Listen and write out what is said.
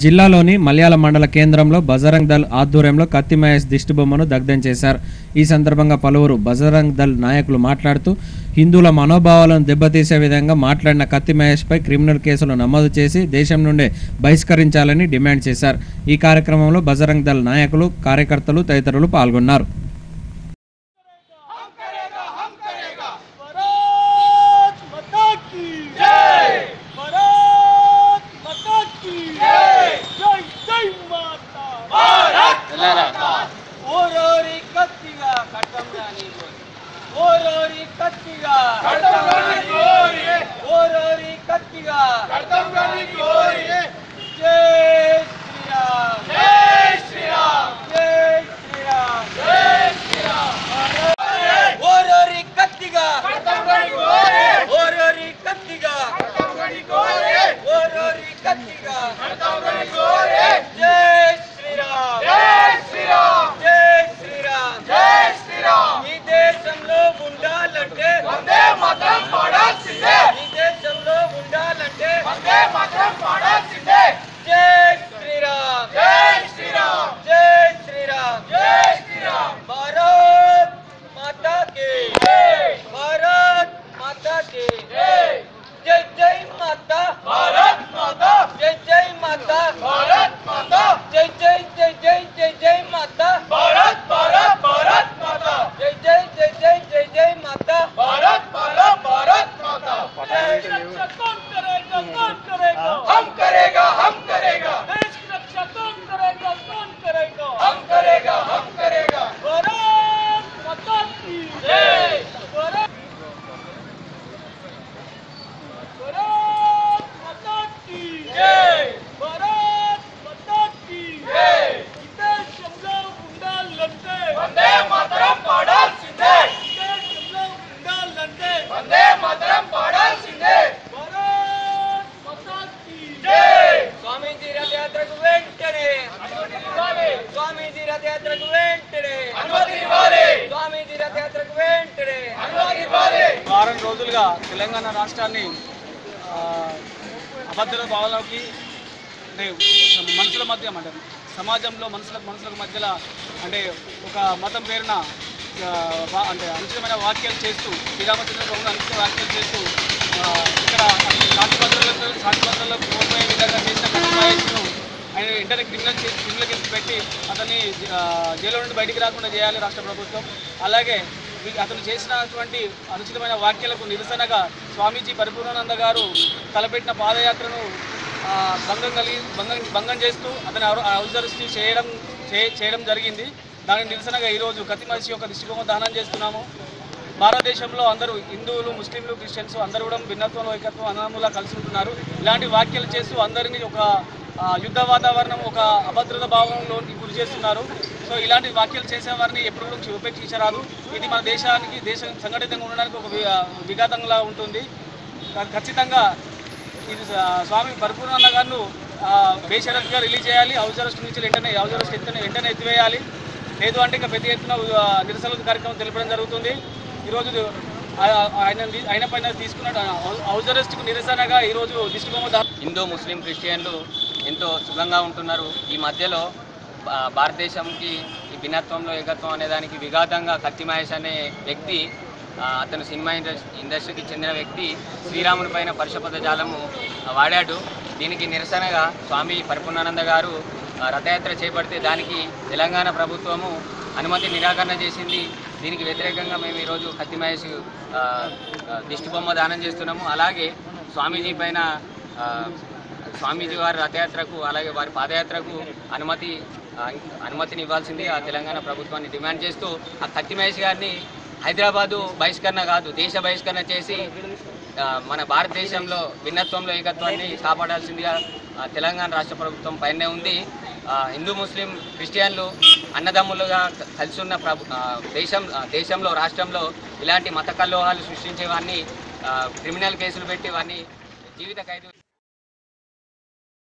జిల్లాలోని మల్యాల మండల కేంద్రంలో బజరంగ్ దళ్ ఆధ్వర్యంలో కత్తి మహేష్ దిష్టిబొమ్మను దగ్ధం చేశారు. ఈ సందర్భంగా పలువురు బజరంగ్ దళ్ నాయకులు మాట్లాడుతూ హిందువుల మనోభావాలను దెబ్బతీసే విధంగా మాట్లాడిన కత్తి మహేష్పై క్రిమినల్ కేసులు నమోదు చేసి దేశం నుండే బహిష్కరించాలని డిమాండ్ చేశారు. ఈ కార్యక్రమంలో బజరంగ్ దళ్ నాయకులు, కార్యకర్తలు తదితరులు పాల్గొన్నారు. వారం రోజులుగా తెలంగాణ రాష్ట్రాన్ని అభద్రత భావాలకి మనుషుల మధ్య అంటే సమాజంలో మనుషులకు మధ్యలో అంటే ఒక మతం పేరున అంటే అనుచితమైన వ్యాఖ్యలు చేస్తూ శ్రీరామచంద్ర ప్రభుత్వం అనుచిత వ్యాఖ్యలు చేస్తూ ఇక్కడ శాంతి భద్రతలకు కోల్పోయే విధంగా చేసిన కత్తిమహేష్ను ఆయన వెంటనే క్రిమినల్ కేసు పెట్టి అతన్ని జైలు నుండి బయటికి రాకుండా చేయాలి రాష్ట్ర ప్రభుత్వం. అలాగే అతను చేసినటువంటి అనుచితమైన వ్యాఖ్యలకు నిరసనగా స్వామీజీ పరిపూర్ణానంద గారు తలపెట్టిన పాదయాత్రను భంగం చేస్తూ అతని హౌస్ అరెస్ట్ చేయడం జరిగింది. దానికి నిరసనగా ఈరోజు కత్తి మహేష్ యొక్క దిష్టిబొమ్మ దహనం చేస్తున్నాము. భారతదేశంలో అందరూ హిందువులు, ముస్లింలు, క్రిస్టియన్స్ అందరూ కూడా భిన్నత్వంలో ఏకత్వం అన్నదమ్ములా కలిసి ఉంటున్నారు. ఇలాంటి వ్యాఖ్యలు చేస్తూ అందరినీ ఒక యుద్ధ వాతావరణం, ఒక అభద్రత భావంలో గురి చేస్తున్నారు. సో ఇలాంటి వ్యాఖ్యలు చేసేవారిని ఎప్పుడు కూడా ఉపేక్షించరాదు. ఇది మన దేశం సంఘటితంగా ఉండడానికి ఒక విఘాతంగా ఉంటుంది. ఖచ్చితంగా ఇది స్వామి పరిపూర్ణానంద గారు బేషరత్గా రిలీజ్ చేయాలి. హౌస్ అరెస్ట్ నుంచి వెంటనే ఎత్తివేయాలి. లేదు అంటే ఇంకా పెద్ద ఎత్తున నిరసన కార్యక్రమం తెలపడం జరుగుతుంది. ఈరోజు ఆయన పైన తీసుకున్న హౌస్ అరెస్ట్కు నిరసనగా ఈరోజు దిష్టిబొమ్మ. హిందూ, ముస్లిం, క్రిస్టియన్లు ఎంతో సుఖంగా ఉంటున్నారు. ఈ మధ్యలో భారతదేశంకి ఈ భిన్నత్వంలో ఏకత్వం అనే దానికి విఘాతంగా కత్తి మహేష్ అనే వ్యక్తి, అతను సినిమా ఇండస్ట్రీకి చెందిన వ్యక్తి, శ్రీరాముని పైన పరుషపద జాలము వాడాడు. దీనికి నిరసనగా స్వామి పరిపూర్ణానంద గారు రథయాత్ర చేపడితే దానికి తెలంగాణ ప్రభుత్వము అనుమతి నిరాకరణ చేసింది. దీనికి వ్యతిరేకంగా మేము ఈరోజు కత్తి మహేష్ దిష్టిబొమ్మ దానం చేస్తున్నాము. అలాగే స్వామీజీ పైన స్వామీజీ వారి రథయాత్రకు, అలాగే వారి పాదయాత్రకు అనుమతిని ఇవ్వాల్సింది ఆ తెలంగాణ ప్రభుత్వాన్ని డిమాండ్ చేస్తూ ఆ కత్తి మహేష్ గారిని హైదరాబాదు బహిష్కరణ కాదు, దేశ బహిష్కరణ చేసి మన భారతదేశంలో భిన్నత్వంలో ఏకత్వాన్ని కాపాడాల్సిందిగా తెలంగాణ రాష్ట్ర ప్రభుత్వం పైనే ఉంది. హిందూ, ముస్లిం, క్రిస్టియన్లు అన్నదమ్ములుగా కలిసి ఉన్న దేశంలో రాష్ట్రంలో ఇలాంటి మత కల్లోహాలు సృష్టించే వారిని క్రిమినల్ కేసులు పెట్టి వారిని జీవిత ఖైదు